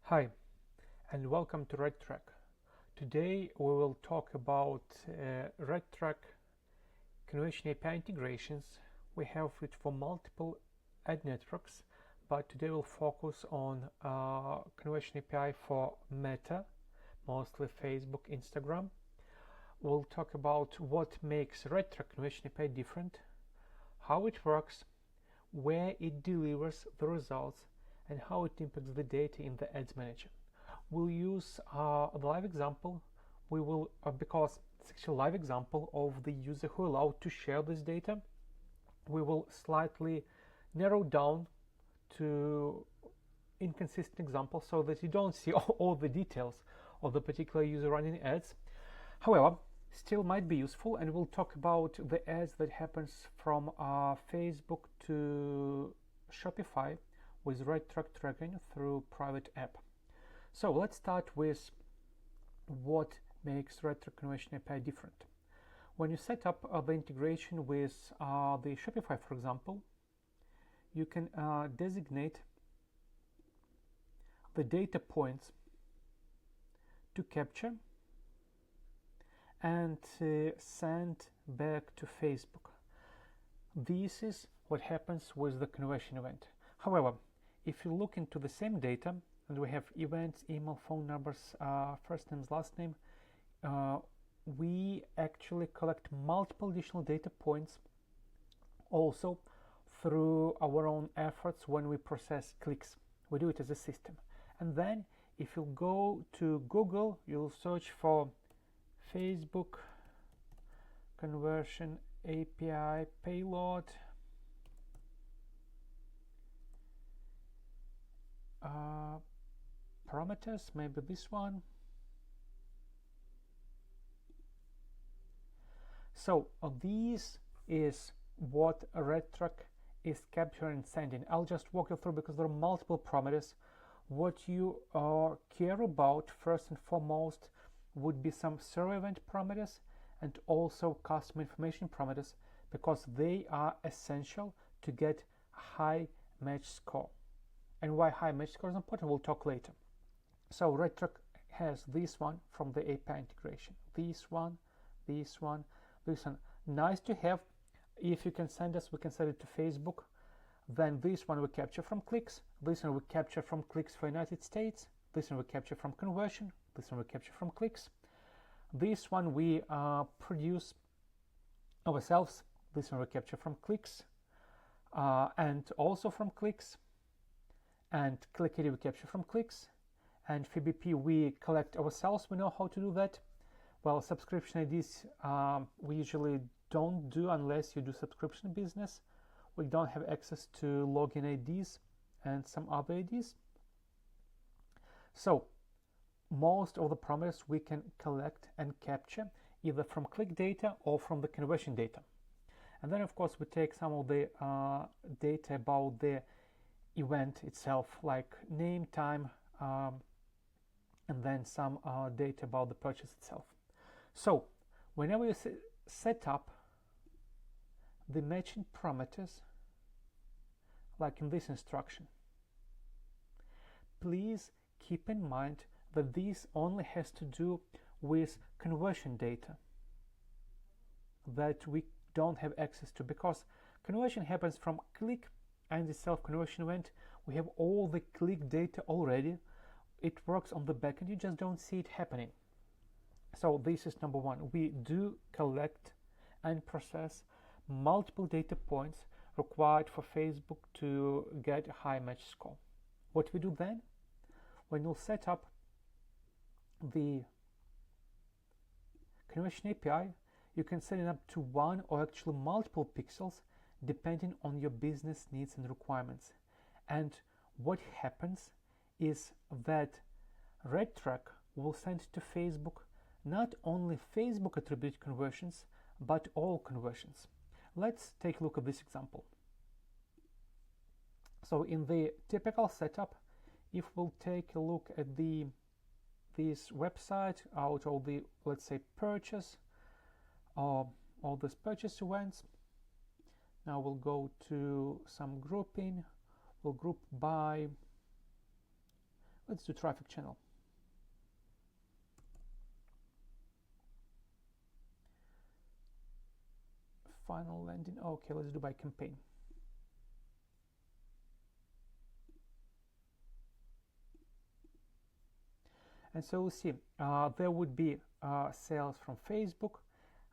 Hi, and welcome to RedTrack. Today we will talk about RedTrack conversion API integrations. We have it for multiple ad networks, but today we'll focus on conversion API for Meta, mostly Facebook, Instagram. We'll talk about what makes RedTrack conversion API different, how it works, where it delivers the results, and how it impacts the data in the ads manager. We'll use a live example. We will, because it's actually a live example of the user who allowed to share this data. We will slightly narrow down to inconsistent examples so that you don't see all the details of the particular user running ads. However, still might be useful, and we'll talk about the ads that happens from Facebook to Shopify with RedTrack tracking through private app. So let's start with what makes RedTrack Conversion API different. When you set up the integration with the Shopify, for example, you can designate the data points to capture and send back to Facebook. This is what happens with the conversion event. However, if you look into the same data, and we have events, email, phone numbers, first names, last name, we actually collect multiple additional data points also through our own efforts when we process clicks. We do it as a system. And then if you go to Google, you'll search for Facebook conversion API payload. Parameters, maybe this one. So this is what RedTrack is capturing and sending. I'll just walk you through because there are multiple parameters. What you care about first and foremost would be some server event parameters and also customer information parameters, because they are essential to get high match score. And why high match score is important, we'll talk later. So RedTrack has this one from the API integration. This one, this one, this one. Nice to have. If you can send us, we can send it to Facebook. Then this one we capture from clicks. This one we capture from clicks for United States. This one we capture from conversion. This one we capture from clicks. This one we produce ourselves. This one we capture from clicks and also from clicks. And click ID we capture from clicks. And FBP we collect ourselves. We know how to do that. Well, subscription IDs we usually don't do unless you do subscription business. We don't have access to login IDs and some other IDs. So most of the parameters we can collect and capture either from click data or from the conversion data. And then of course we take some of the data about the event itself, like name, time, and then some data about the purchase itself. So whenever you set up the matching parameters, like in this instruction, please keep in mind that this only has to do with conversion data that we don't have access to, because conversion happens from click and the self-conversion event. We have all the click data already. It works on the back end, you just don't see it happening. So this is number one. We do collect and process multiple data points required for Facebook to get a high match score. What we do then, when you set up the conversion API, you can set it up to one or actually multiple pixels depending on your business needs and requirements. And what happens is that RedTrack will send to Facebook not only Facebook attributed conversions, but all conversions. Let's take a look at this example. So in the typical setup, if we'll take a look at this website out of the, let's say, purchase, all these purchase events, now we'll go to some grouping. We'll group by Let's do traffic channel. Final landing. Okay, let's do by campaign. And so we'll see there would be sales from Facebook,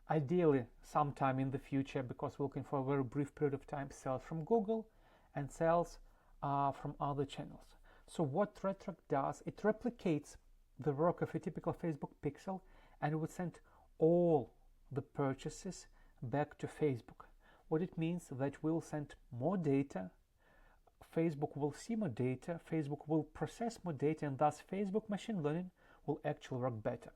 ideally sometime in the future, because we're looking for a very brief period of time, sales from Google, and sales from other channels. So what RedTrack does, it replicates the work of a typical Facebook pixel, and it would send all the purchases back to Facebook. What it means that we'll send more data, Facebook will see more data, Facebook will process more data, and thus Facebook machine learning will actually work better.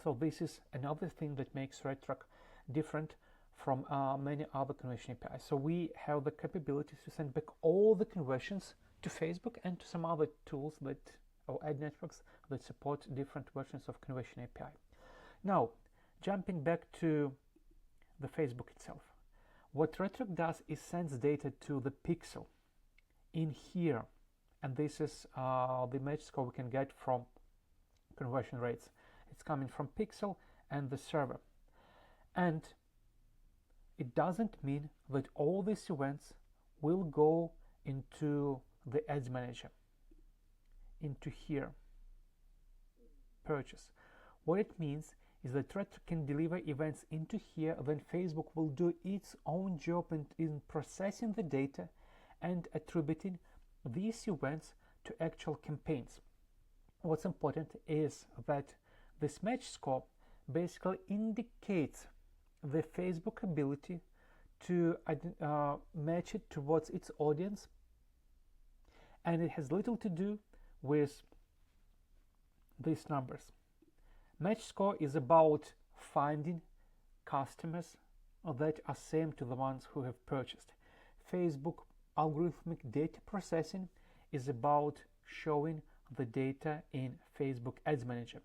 So this is another thing that makes RedTrack different from many other conversion APIs. So we have the capability to send back all the conversions to Facebook and to some other tools that, or ad networks that support different versions of conversion API. Now, jumping back to the Facebook itself. What RedTrack does is sends data to the pixel in here, and this is the match score we can get from conversion rates. It's coming from pixel and the server, and it doesn't mean that all these events will go into the ads manager, into here, purchase. What it means is that RedTrack can deliver events into here, then Facebook will do its own job in processing the data and attributing these events to actual campaigns. What's important is that this match score basically indicates the Facebook ability to match it towards its audience, and it has little to do with these numbers. Match score is about finding customers that are same to the ones who have purchased. Facebook algorithmic data processing is about showing the data in Facebook Ads Manager.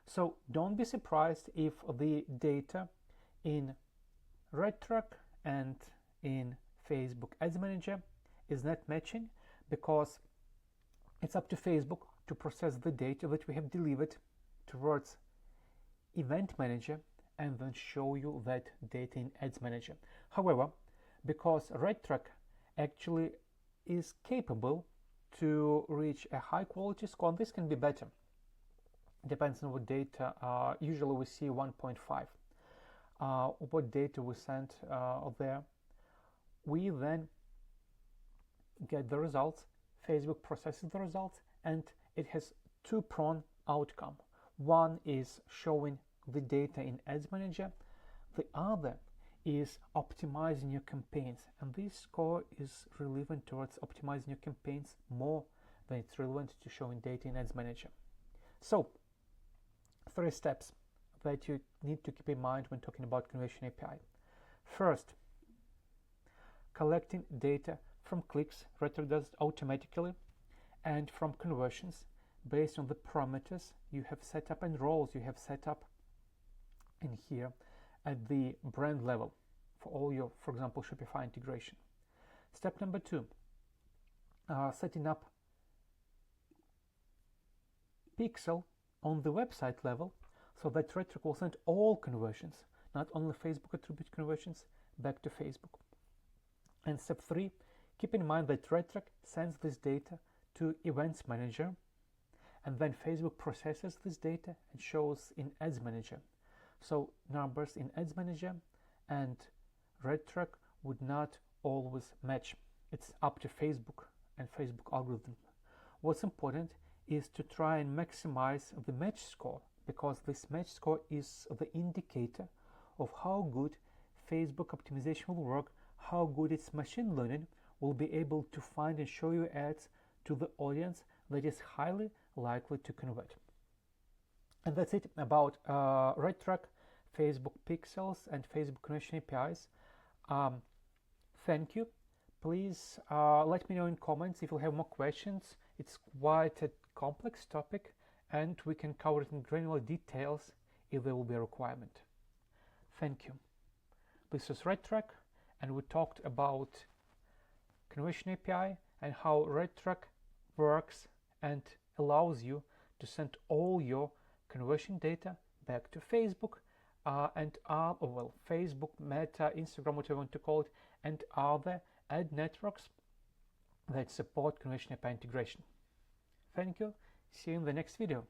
So don't be surprised if the data in RedTrack and in Facebook Ads Manager is not matching, because it's up to Facebook to process the data that we have delivered towards Event Manager and then show you that data in Ads Manager. However, because RedTrack actually is capable to reach a high quality score, and this can be better, depends on what data. Usually we see 1.5. What data we sent there, we then get the results. Facebook processes the results, and it has two-pronged outcome. One is showing the data in Ads Manager, the other is optimizing your campaigns, and this score is relevant towards optimizing your campaigns more than it's relevant to showing data in Ads Manager. So 3 steps that you need to keep in mind when talking about Conversion API. First, collecting data from clicks. RedTrack does it automatically, and from conversions based on the parameters you have set up and roles you have set up in here at the brand level for all your, for example, Shopify integration. Step number 2, setting up pixel on the website level so that RedTrack will send all conversions, not only Facebook attribute conversions, back to Facebook. And step 3, keep in mind that RedTrack sends this data to Events Manager, and then Facebook processes this data and shows in Ads Manager. So numbers in Ads Manager and RedTrack would not always match. It's up to Facebook and Facebook algorithm. What's important is to try and maximize the match score, because this match score is the indicator of how good Facebook optimization will work, how good its machine learning will be able to find and show you ads to the audience that is highly likely to convert. And that's it about RedTrack, Facebook Pixels, and Facebook Conversion APIs. Thank you. Please let me know in comments if you have more questions. It's quite a complex topic, and we can cover it in granular details if there will be a requirement. Thank you. This is RedTrack, and we talked about Conversion API and how RedTrack works and allows you to send all your conversion data back to Facebook Facebook, Meta, Instagram, whatever you want to call it, and other ad networks that support conversion API integration. Thank you. See you in the next video.